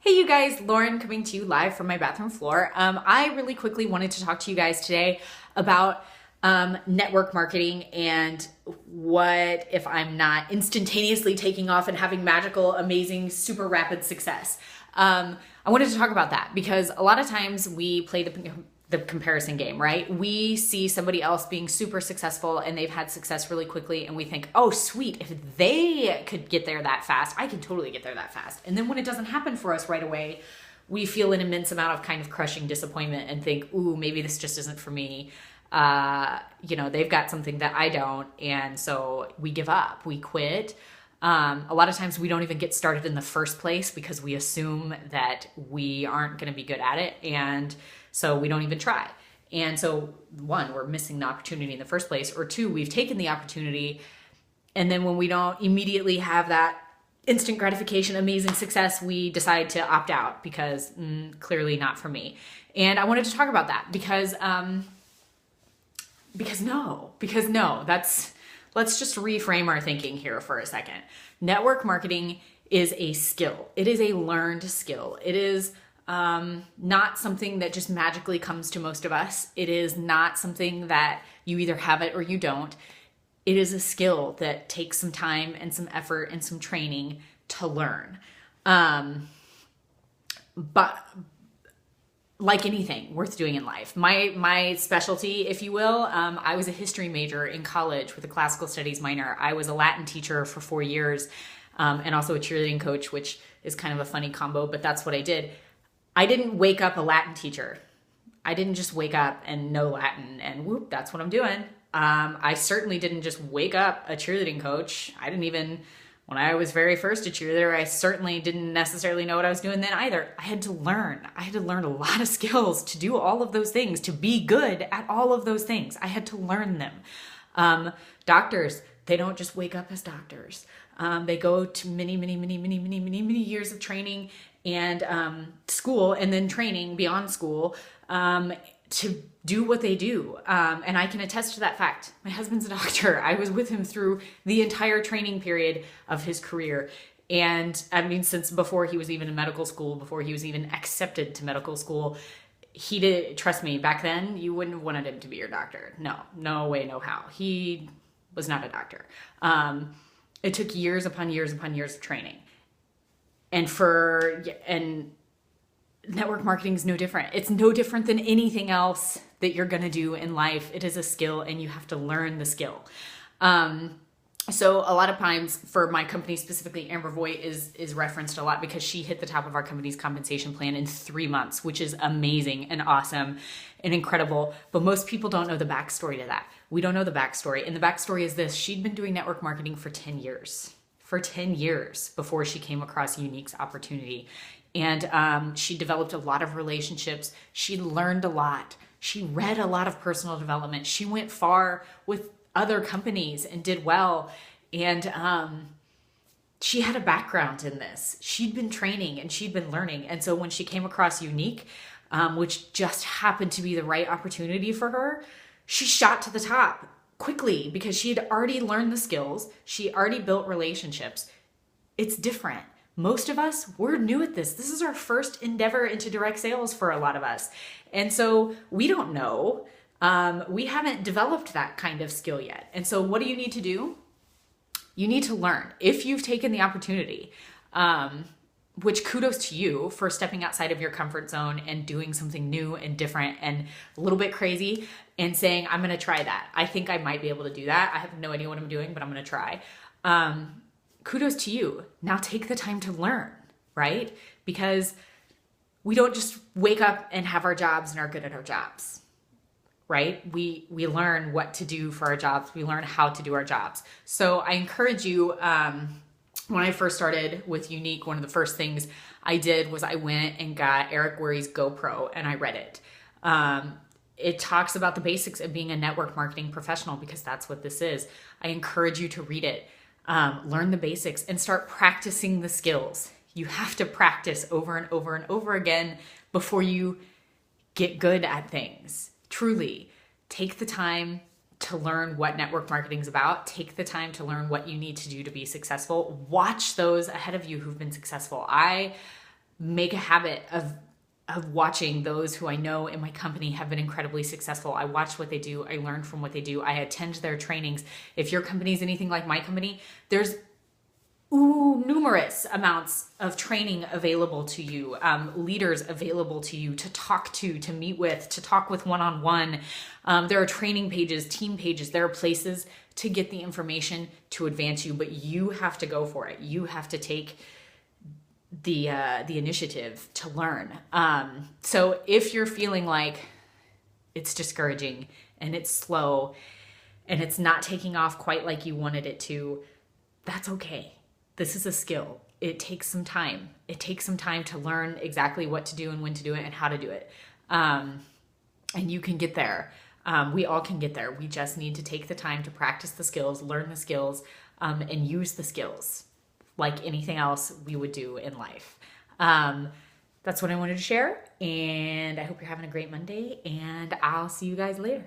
Hey you guys, Lauren coming to you live from my bathroom floor. I really quickly wanted to talk to you guys today about network marketing and what if I'm not instantaneously taking off and having magical, amazing, super rapid success. I wanted to talk about that because a lot of times we play the comparison game, right? We see somebody else being super successful and they've had success really quickly and we think, oh sweet, if they could get there that fast, I can totally get there that fast. And then when it doesn't happen for us right away, we feel an immense amount of kind of crushing disappointment and think, ooh, maybe this just isn't for me. They've got something that I don't. And so we give up, we quit. A lot of times we don't even get started in the first place because we assume that we aren't going to be good at it. And so we don't even try. And so one, we're missing the opportunity in the first place, or two, we've taken the opportunity. And then when we don't immediately have that instant gratification, amazing success, we decide to opt out because clearly not for me. And I wanted to talk about that because let's just reframe our thinking here for a second. Network marketing is a skill. It is a learned skill. It is not something that just magically comes to most of us. It is not something that you either have it or you don't. It is a skill that takes some time and some effort and some training to learn. But like anything worth doing in life, my specialty, if you will, I was a history major in college with a classical studies minor. I was a Latin teacher for 4 years, and also a cheerleading coach, which is kind of a funny combo, but that's what I did. I didn't wake up a Latin teacher. I didn't just wake up and know Latin and whoop, that's what I'm doing. I certainly didn't just wake up a cheerleading coach. When I was very first a cheerleader, I certainly didn't necessarily know what I was doing then either. I had to learn. I had to learn a lot of skills to do all of those things, to be good at all of those things. I had to learn them. Doctors, they don't just wake up as doctors. They go to many years of training and school, and then training beyond school to do what they do. And I can attest to that fact. My husband's a doctor. I was with him through the entire training period of his career. And I mean, since before he was even in medical school, before he was even accepted to medical school, he did, trust me, back then you wouldn't have wanted him to be your doctor. No way, no how. He was not a doctor. It took years upon years upon years of training. And network marketing is no different. It's no different than anything else that you're going to do in life. It is a skill and you have to learn the skill. So a lot of times for my company specifically, Amber Voigt is referenced a lot because she hit the top of our company's compensation plan in 3 months, which is amazing and awesome and incredible. But most people don't know the backstory to that. We don't know the backstory. And the backstory is this: she'd been doing network marketing for 10 years. For 10 years before she came across Unique's opportunity. And she developed a lot of relationships. She learned a lot. She read a lot of personal development. She went far with other companies and did well. And she had a background in this. She'd been training and she'd been learning. And so when she came across Unique, which just happened to be the right opportunity for her, she shot to the top quickly because she had already learned the skills. She already built relationships. It's different. Most of us, we're new at this. This is our first endeavor into direct sales for a lot of us. And so we don't know. We haven't developed that kind of skill yet. And so what do you need to do? You need to learn. If you've taken the opportunity, which kudos to you for stepping outside of your comfort zone and doing something new and different and a little bit crazy and saying, I'm going to try that. I think I might be able to do that. I have no idea what I'm doing, but I'm going to try. Kudos to you. Now take the time to learn, right? Because we don't just wake up and have our jobs and are good at our jobs, right? We learn what to do for our jobs. We learn how to do our jobs. So I encourage you, when I first started with Unique, one of the first things I did was I went and got Eric Worre's GoPro and I read it. It talks about the basics of being a network marketing professional because that's what this is. I encourage you to read it, learn the basics and start practicing the skills. You have to practice over and over and over again before you get good at things. Truly, take the time to learn what network marketing is about. Take the time to learn what you need to do to be successful. Watch those ahead of you who've been successful. I make a habit of watching those who I know in my company have been incredibly successful. I watch what they do. I learn from what they do. I attend their trainings. If your company is anything like my company, there's numerous amounts of training available to you, leaders available to you to talk to meet with, to talk with one-on-one. There are training pages, team pages. There are places to get the information to advance you, but you have to go for it. You have to take the initiative to learn. So if you're feeling like it's discouraging and it's slow and it's not taking off quite like you wanted it to, that's okay. This is a skill. It takes some time. It takes some time to learn exactly what to do and when to do it and how to do it. And you can get there. We all can get there. We just need to take the time to practice the skills, learn the skills, and use the skills like anything else we would do in life. That's what I wanted to share. And I hope you're having a great Monday, and I'll see you guys later.